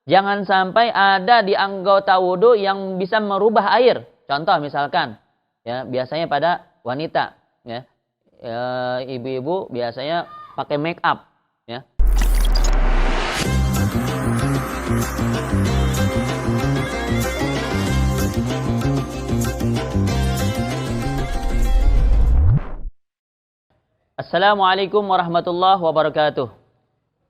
jangan sampai ada di anggota wudu yang bisa merubah air. Contoh misalkan, ya biasanya pada wanita, ya, ibu-ibu biasanya pakai make up, ya. Assalamualaikum warahmatullahi wabarakatuh.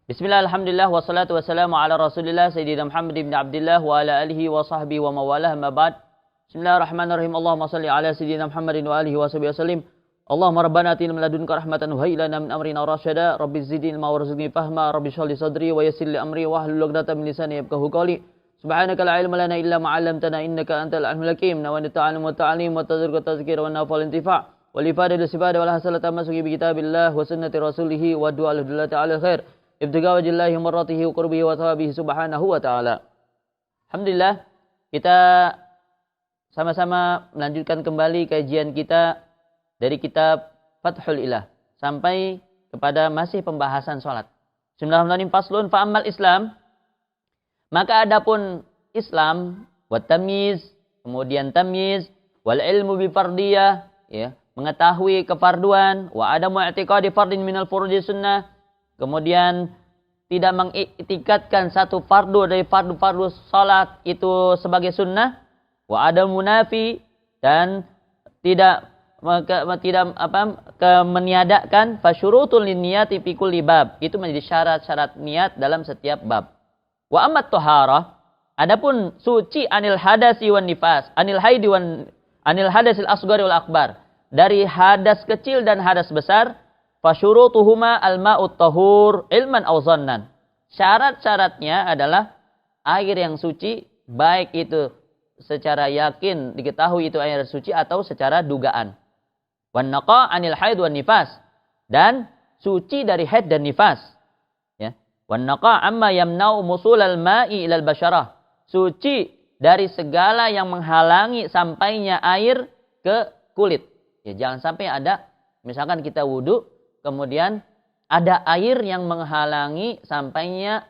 Bismillah, alhamdulillah, wassalatu wassalamu ala rasulillah Sayyidina Muhammad ibn Abdullah wa ala alihi wa sahbihi wa mawalah, ma ba'd. Bismillahirrahmanirrahim. Allahumma salli ala Sayyidina Muhammadin wa alihi wa sahbihi wasallim. Allahumma rabbana atina min ladunka rahmatan wa hayyi lana min amrina rasyada. Rabbi zidni ilma warzuqni fahma. Rabbi shrah li sadri wa yassir li amri wahlul 'uqdatam min lisani yafqahu qawli. Subhanaka la ilma lana illa ma 'allamtana innaka antal alimul hakim. Nawani ta'allum wa ta'lim wa tadhkir wa nafal intifa'. Wal-ifada wal-sifada wal-hasalata masuki bi kitabillah wa sunnati rasulih wa du'a lillahi ta'ala khair ibtigha wajillahi marratihi wa qurbihi wa thawabihi subhanahu wa ta'ala. Alhamdulillah, kita sama-sama melanjutkan kembali kajian kita dari kitab Fathul Ilah sampai kepada masih pembahasan salat. Bismillahirrahmanirrahim. Faslun fa ammal Islam, maka adapun Islam wa tamyiz, kemudian tamyiz wal ilmu bi fardiyah, ya, mengetahui kefarduan, wa ada mu'tiqadi fardin minal furudi sunnah, kemudian tidak mengiktikadkan satu fardu dari fardu-fardu salat itu sebagai sunnah, wa ada munafi, dan tidak meniadakan fasyurutul niyati fi kulli bab, itu menjadi syarat-syarat niat dalam setiap bab. Wa ammat taharah, adapun suci anil hadasi wan nifas, anil hadasil asghari wal akbar, dari hadas kecil dan hadas besar, fasyurutuhuma al-ma'ut tahur ilman aw zannan. Syarat-syaratnya adalah air yang suci, baik itu secara yakin diketahui itu air suci atau secara dugaan. Wan naqa anil haid wan nifas, dan suci dari haid dan nifas. Ya. Wan naqa amma yamna'u musulal ma'i ilal basyarah, suci dari segala yang menghalangi sampainya air ke kulit. Ya, jangan sampai ada, misalkan kita wudu, kemudian ada air yang menghalangi sampainya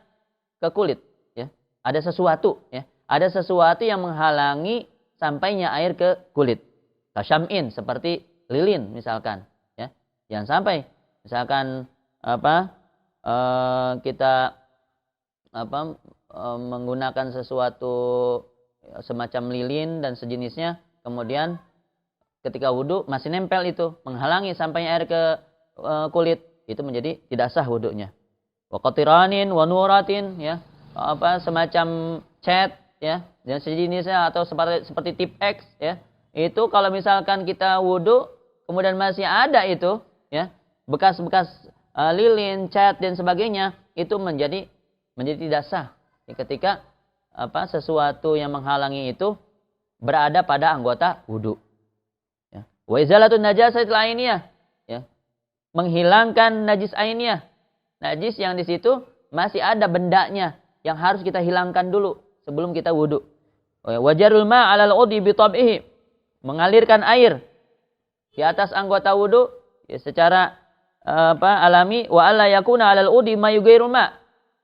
ke kulit. Ya. Ada sesuatu, ya, ada sesuatu yang menghalangi sampainya air ke kulit. Kasyam'in, seperti lilin misalkan. Ya. Jangan sampai, misalkan kita menggunakan sesuatu semacam lilin dan sejenisnya, kemudian ketika wudu masih nempel itu, menghalangi sampainya air ke kulit, itu menjadi tidak sah wudunya. Wa qatiranin wa nuratin, ya, semacam cat, ya, dan sejenisnya, atau seperti tip X, ya. Itu kalau misalkan kita wudu kemudian masih ada itu, ya, bekas-bekas lilin, cat dan sebagainya, itu menjadi tidak sah. Ketika sesuatu yang menghalangi itu berada pada anggota wudu. Wa izalatun najasatil ainiyah, ya, menghilangkan najis ainiyah, najis yang di situ masih ada bendanya yang harus kita hilangkan dulu sebelum kita wudu. Wajarul ma 'alal udhi bi tab'ihi, mengalirkan air di atas anggota wudu, ya, secara alami. Wa alla yakuna 'alal udhi ma yughayyiru ma,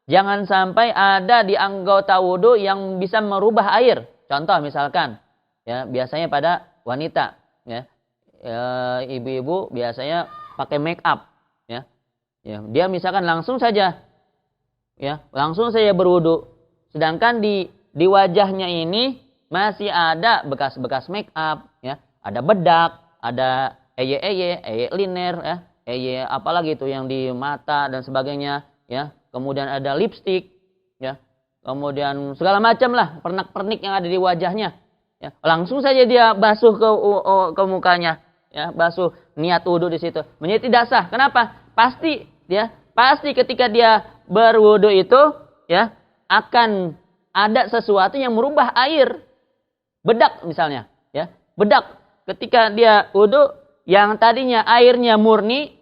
jangan sampai ada di anggota wudu yang bisa merubah air. Contoh misalkan, ya, biasanya pada wanita, ya, ibu-ibu biasanya pakai make up, ya. Ya, dia misalkan langsung saja berwudu, sedangkan di wajahnya ini masih ada bekas-bekas make up, ya, ada bedak, ada eye liner, ya, apalagi itu yang di mata dan sebagainya, ya, kemudian ada lipstick, ya, kemudian segala macam lah pernak-pernik yang ada di wajahnya, ya, langsung saja dia basuh ke mukanya. Ya, basuh, niat wudu di situ menjadi tidak sah. Kenapa? Pasti ketika dia berwudu itu, ya, akan ada sesuatu yang merubah air. Bedak misalnya, ya. Bedak ketika dia wudu yang tadinya airnya murni,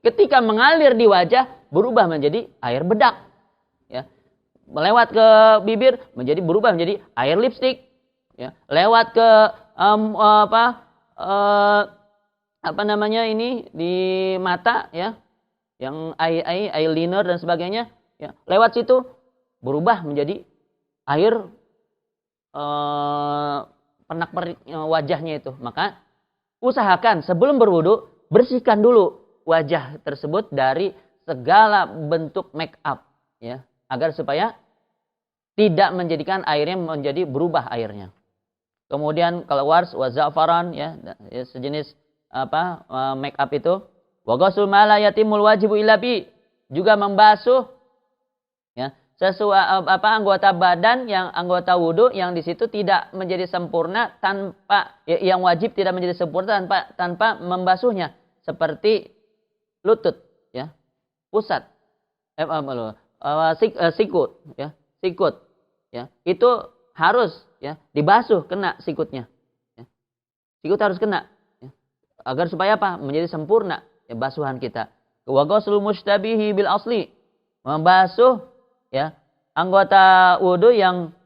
ketika mengalir di wajah berubah menjadi air bedak. Ya. Melewat ke bibir berubah menjadi air lipstik, ya. Lewat ke di mata, ya, yang eyeliner dan sebagainya, ya, lewat situ berubah menjadi air pernak wajahnya itu. Maka usahakan sebelum berwudu bersihkan dulu wajah tersebut dari segala bentuk make up, ya, agar supaya tidak menjadikan airnya menjadi berubah airnya. Kemudian kalau wars wa za'faran, ya sejenis make up itu, wa ghusl ma la yatimul wajibu illa bi, juga membasuh ya anggota badan yang anggota wudu yang di situ tidak menjadi sempurna tanpa yang wajib tidak menjadi sempurna tanpa membasuhnya, seperti lutut, ya, pusat, sikut, ya, sikut, ya, itu harus ya dibasuh, kena sikutnya, ya. Sikut harus kena, ya, agar supaya apa? Menjadi sempurna ya basuhan kita. Wa ghuslul mushtabihi bil asli, membasuh ya anggota wudu yang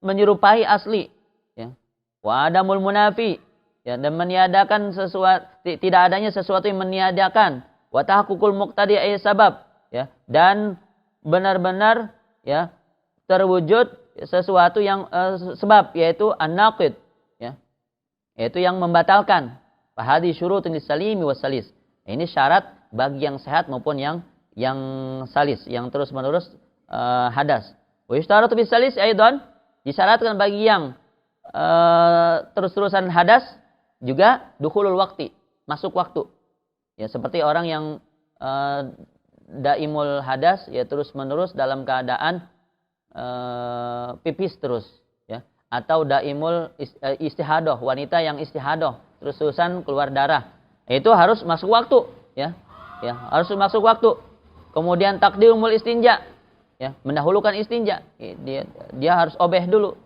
menyerupai asli, ya. Wa adamul munafi, ya, dan meniadakan sesuatu, tidak adanya sesuatu yang meniadakan. Wa tahaqququl muqtadi ay sabab, ya, dan benar-benar ya terwujud sesuatu yang sebab, yaitu an-naqid, ya, yaitu yang membatalkan. Fa hadhi syurutun lis-salimi was-salis. Ini syarat bagi yang sehat maupun yang salis, yang terus-menerus hadas. Wa yushtaratu bis-salis aidan, disyaratkan bagi yang terus-terusan hadas juga dukhulul waqti, masuk waktu. Ya, seperti orang yang daimul hadas, ya terus-menerus dalam keadaan pipis terus, ya, atau daimul istihadoh, wanita yang istihadoh terus-terusan keluar darah, itu harus masuk waktu, ya, harus masuk waktu. Kemudian takdirul istinja, ya, mendahulukan istinja, dia harus obeh dulu.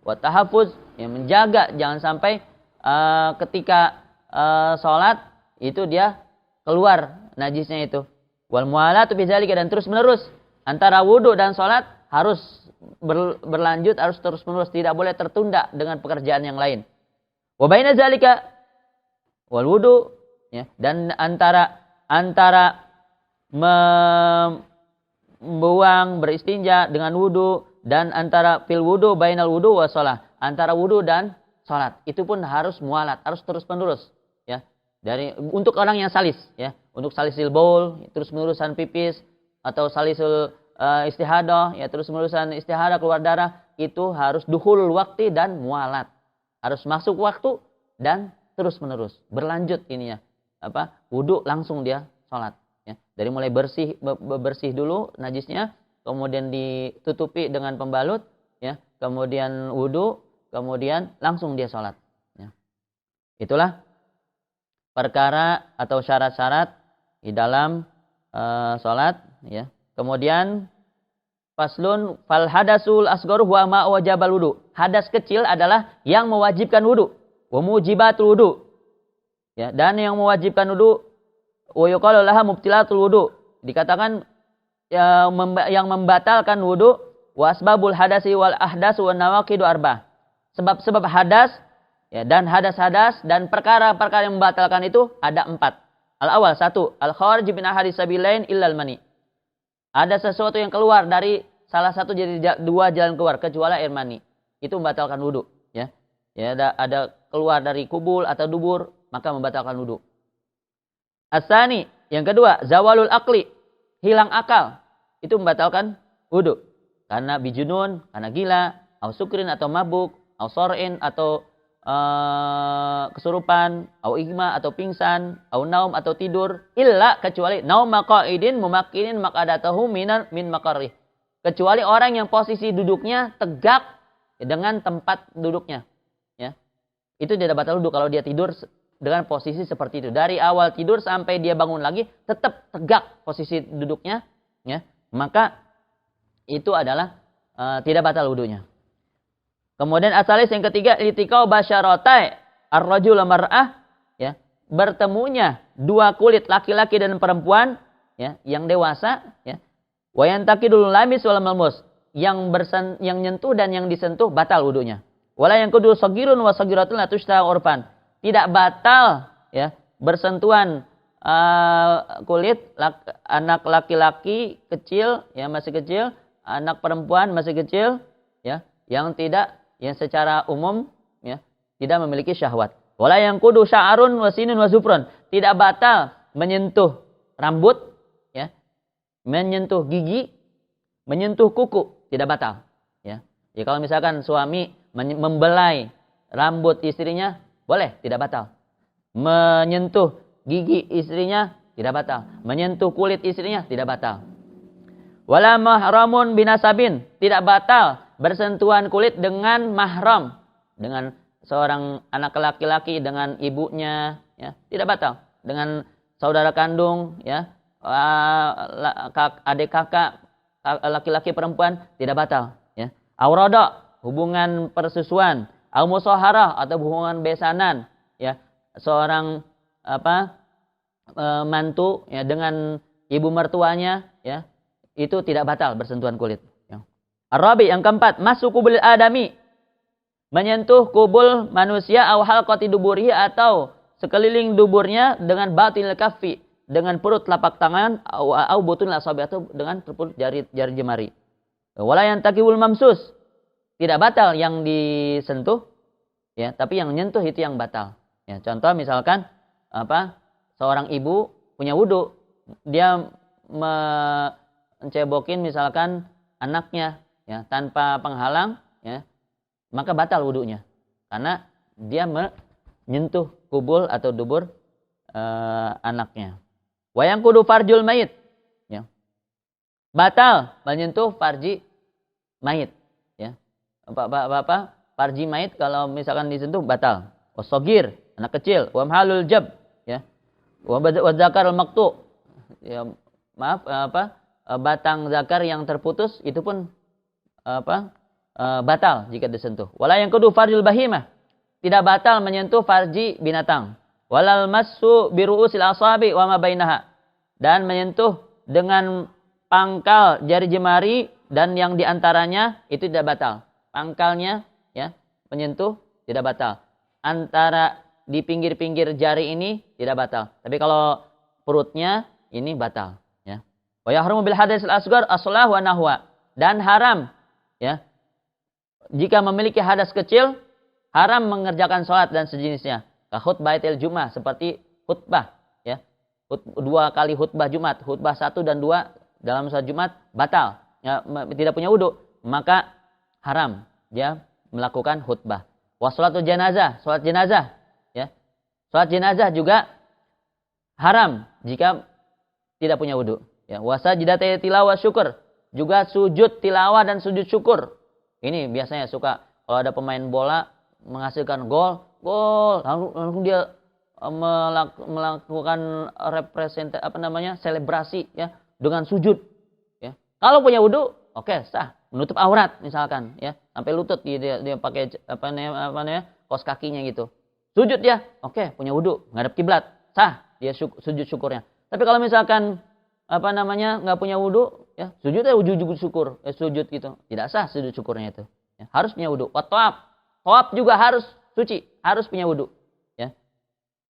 Wa tahaffuz, ya, menjaga jangan sampai ketika sholat itu dia keluar najisnya itu. Wal mualatu bidzalika, dan terus menerus antara wudu dan sholat harus berlanjut, harus terus menerus, tidak boleh tertunda dengan pekerjaan yang lain. Wa baina zalika wal wudu, ya, dan antara membuang beristinja dengan wudu, dan antara fil wudu bainal wudu wa shalah, antara wudu dan salat, itu pun harus mualat, harus terus menerus, ya. Untuk orang yang salis, ya, untuk salisil baul, terus menerusan pipis, atau salisul istihadah, ya, terus menerusan istihadah keluar darah, itu harus dukhulul waktu dan mualat, harus masuk waktu dan terus menerus berlanjut ininya, wudu langsung dia salat, ya. Dari mulai bersih dulu najisnya, kemudian ditutupi dengan pembalut, ya, kemudian wudu, kemudian langsung dia salat, ya. Itulah perkara atau syarat-syarat di dalam salat, ya. Kemudian faslun fal hadasul asgharu huwa ma wajabal wudu. Hadas kecil adalah yang mewajibkan wudu. Wa mujibatul wudu. Ya, dan yang mewajibkan wudu wa yuqalu laha mubtilatul wudu. Dikatakan yang membatalkan wudu wa asbabul hadasi wal ahdas wa nawaqidu arba'ah. Sebab-sebab hadas, ya, dan hadas-hadas dan perkara-perkara yang membatalkan itu ada 4. Al-awwal, 1, al-kharij min ahadis sabilain illal mani. Ada sesuatu yang keluar dari salah satu jadi 2 jalan keluar kecuali air mani. Itu membatalkan wudu, ya. Ya, ada keluar dari kubul atau dubur, maka membatalkan wudu. Asani, yang kedua, zawalul aqli, hilang akal. Itu membatalkan wudu. Karena bijunun, karena gila, au sukrin atau mabuk, au sor'in atau kesurupan, au igma atau pingsan, au naum atau tidur, illa kecuali naum maqaidin mumakkinin maqadatahu min maqarrih. Kecuali orang yang posisi duduknya tegak dengan tempat duduknya, ya. Itu tidak batal wudu kalau dia tidur dengan posisi seperti itu. Dari awal tidur sampai dia bangun lagi tetap tegak posisi duduknya, ya. Maka itu adalah tidak batal wudunya. Kemudian asalis yang ketiga, iltiqau basyaratai ar-rajul mar'ah, ya, bertemunya 2 kulit laki-laki dan perempuan, ya, yang dewasa, ya. Wa yantaqidul lamis wal malmus, yang nyentuh dan yang disentuh batal wudunya. Wala yang kedua sagirun wa sagiratun la tushta urfan. Tidak batal, ya, bersentuhan kulit anak laki-laki kecil, ya, masih kecil, anak perempuan masih kecil, ya, yang secara umum ya tidak memiliki syahwat. Wala yanqudu sya'run wa sinun wa zufrun. Tidak batal menyentuh rambut ya, menyentuh gigi, menyentuh kuku, tidak batal ya. Ya kalau misalkan suami membelai rambut istrinya boleh, tidak batal. Menyentuh gigi istrinya tidak batal. Menyentuh kulit istrinya tidak batal. Wala mahramun binasabin, tidak batal bersentuhan kulit dengan mahram, dengan seorang anak laki-laki dengan ibunya ya, tidak batal. Dengan saudara kandung ya, adik kakak laki-laki perempuan tidak batal ya. Aurada, hubungan persusuan, au musahharah atau hubungan besanan ya, seorang mantu ya dengan ibu mertuanya ya, itu tidak batal bersentuhan kulit ya. Ar-rabi, yang keempat, masuk kubul adami, menyentuh kubul manusia, au halqati duburihi, atau sekeliling duburnya dengan batinil kaffi, dengan perut telapak tangan, au butun asabi, atau dengan perut jari jemari. Wala yantakibul mamsus, tidak batal yang disentuh ya, tapi yang menyentuh itu yang batal ya. Contoh misalkan seorang ibu punya wudu, dia mencebokin misalkan anaknya ya tanpa penghalang ya, maka batal wudunya karena dia menyentuh kubul atau dubur anaknya. Wayang kudu farjul mayit ya, batal menyentuh farji mayit ya. Farji mayit kalau misalkan disentuh batal. Wasogir, anak kecil, wamhalul jab ya, wadzakar al-maqtu ya, maaf batang zakar yang terputus itu pun batal jika disentuh. Wala yang kedua farjul bahimah, tidak batal menyentuh farji binatang. Walal massu biruusil asabi wa ma bainaha, dan menyentuh dengan pangkal jari jemari dan yang diantaranya itu tidak batal. Pangkalnya ya menyentuh tidak batal. Antara di pinggir-pinggir jari ini tidak batal. Tapi kalau perutnya ini batal ya. Wa yahrumu bil haditsil asghar as-shalah wa nahwa, dan haram ya jika memiliki hadas kecil, haram mengerjakan salat dan sejenisnya. Ka khutbatil Jumat, seperti khutbah ya. Dua kali khutbah Jumat, khutbah 1 dan 2 dalam salat Jumat batal. Ya, tidak punya wudu, maka haram dia melakukan khutbah. Wa sholatul janazah, salat jenazah ya. Salat jenazah juga haram jika tidak punya wudu ya. Wa sajdatul tilawah syukur, juga sujud tilawah dan sujud syukur. Ini biasanya suka kalau ada pemain bola menghasilkan gol, langsung dia melakukan selebrasi ya dengan sujud ya. Kalau punya wudu, oke, sah. Menutup aurat misalkan ya, sampai lutut dia pakai kaos kakinya gitu. Sujud ya, oke, punya wudu, ngadep kiblat, sah dia sujud syukurnya. Tapi kalau misalkan nggak punya wudu ya, sujud ya wujud syukur, sujud gitu, tidak sah sujud syukurnya itu ya. Harus punya wudu. Tawaf juga harus suci, harus punya wudu ya.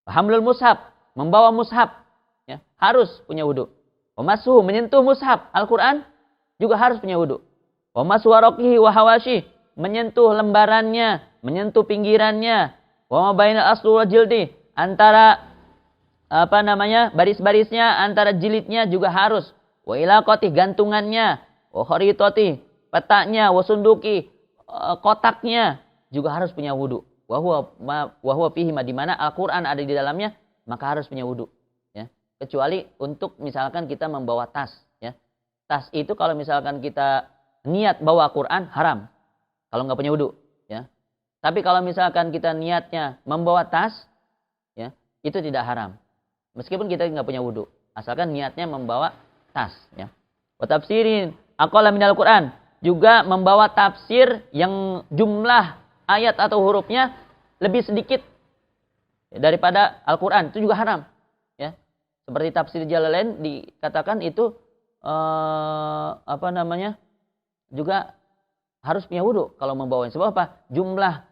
Hamlul mushaf, membawa mushaf ya, harus punya wudu. Wamasuhu, menyentuh mushaf Al-Qur'an juga harus punya wudu. Wamasuhu waroqihi wa hawashi, menyentuh lembarannya, menyentuh pinggirannya. Wa bainal asli wa jildi, antara baris-barisnya, antara jilidnya juga harus. Wa ilaqati, gantungannya. Wa kharitati, petaknya. Wa sunduki, kotaknya juga harus punya wudu. Wa huwa fihi, di mana Al-Qur'an ada di dalamnya, maka harus punya wudu ya. Kecuali untuk misalkan kita membawa tas ya. Tas itu kalau misalkan kita niat bawa Quran haram kalau nggak punya wudu ya. Tapi kalau misalkan kita niatnya membawa tas ya, itu tidak haram. Meskipun kita nggak punya wudu, asalkan niatnya membawa tas ya. Wa tafsirin aqalla minal Qur'an, juga membawa tafsir yang jumlah ayat atau hurufnya lebih sedikit daripada Al-Qur'an, itu juga haram ya. Seperti tafsir Jalalain dikatakan itu juga harus punya wudu kalau membawanya. Sebab apa? Jumlah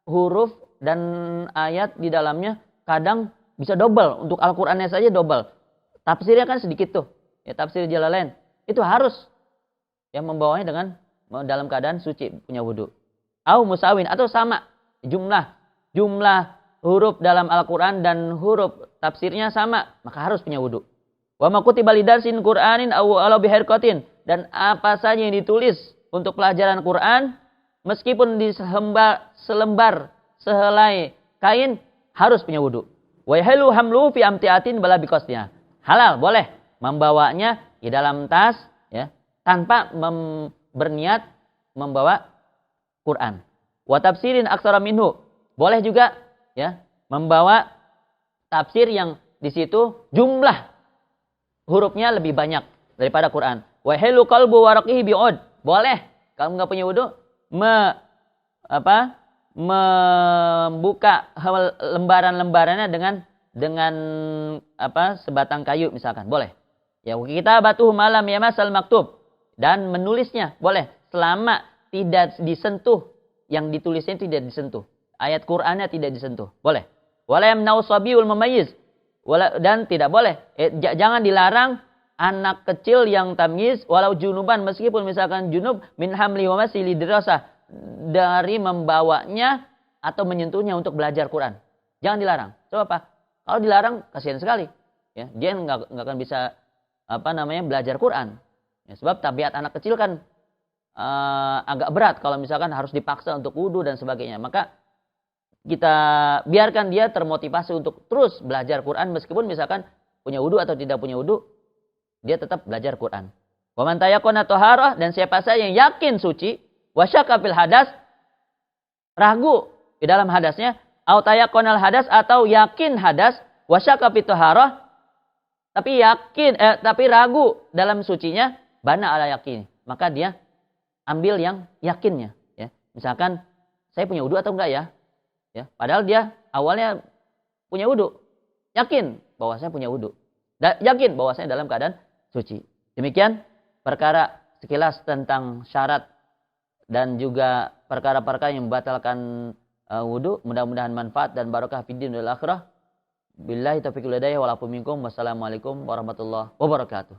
huruf dan ayat di dalamnya kadang bisa double. Untuk Al-Qur'annya saja double. Tafsirnya kan sedikit tuh. Ya, tafsir Jalalain itu harus yang membawanya dalam keadaan suci, punya wudu au musawin atau sama jumlah huruf dalam Al-Qur'an dan huruf tafsirnya sama, maka harus punya wudu. Wa ma kutiba lidarsin Qur'anin aw ala biharqatin, dan apa saja yang ditulis untuk pelajaran Quran meskipun di selembar sehelai kain harus punya wudu. Wa yahilu hamlu fi amtiatin bala biqasnya. Halal boleh membawanya di dalam tas ya tanpa berniat membawa Quran. Wa tafsirin aksara minhu. Boleh juga ya membawa tafsir yang di situ jumlah hurufnya lebih banyak daripada Quran. Wa hilu qalbu waraqihi bi'ud. Boleh kalau enggak punya wudu membuka lembaran-lembarannya dengan sebatang kayu misalkan. Boleh. Ya kita batuh malam ya masal maktub, dan menulisnya boleh selama tidak disentuh, yang ditulisnya tidak disentuh. Ayat Qur'annya tidak disentuh. Boleh. Wala yamna'u sabiul mumayyiz. Dan tidak boleh. Jangan dilarang anak kecil yang tamyiz walau junuban, meskipun misalkan junub min hamli wa masili dirasah, dari membawanya atau menyentuhnya untuk belajar Quran. Jangan dilarang. Coba apa? Kalau dilarang kasihan sekali. Ya, dia enggak akan bisa belajar Quran. Ya, sebab tabiat anak kecil kan agak berat kalau misalkan harus dipaksa untuk wudu dan sebagainya. Maka kita biarkan dia termotivasi untuk terus belajar Quran meskipun misalkan punya wudu atau tidak punya wudu, dia tetap belajar Quran. Wa man tayaqqana taharah, dan siapa saja yang yakin suci, wa syakka fil hadas, ragu di dalam hadasnya, au tayaqqanal hadas, atau yakin hadas, wa syakka fit taharah, tapi ragu dalam sucinya, bana ala yakin, maka dia ambil yang yakinnya ya. Misalkan saya punya wudu atau enggak ya? Ya, padahal dia awalnya punya wudu, yakin bahwa saya punya wudu, yakin bahwa saya dalam keadaan suci. Demikian perkara sekilas tentang syarat dan juga perkara-perkara yang membatalkan wudu. Mudah-mudahan manfaat dan barokah fid din wal akhirah. Billahi taufiq wal hidayah wal afu minkum. Wassalamualaikum warahmatullahi wabarakatuh.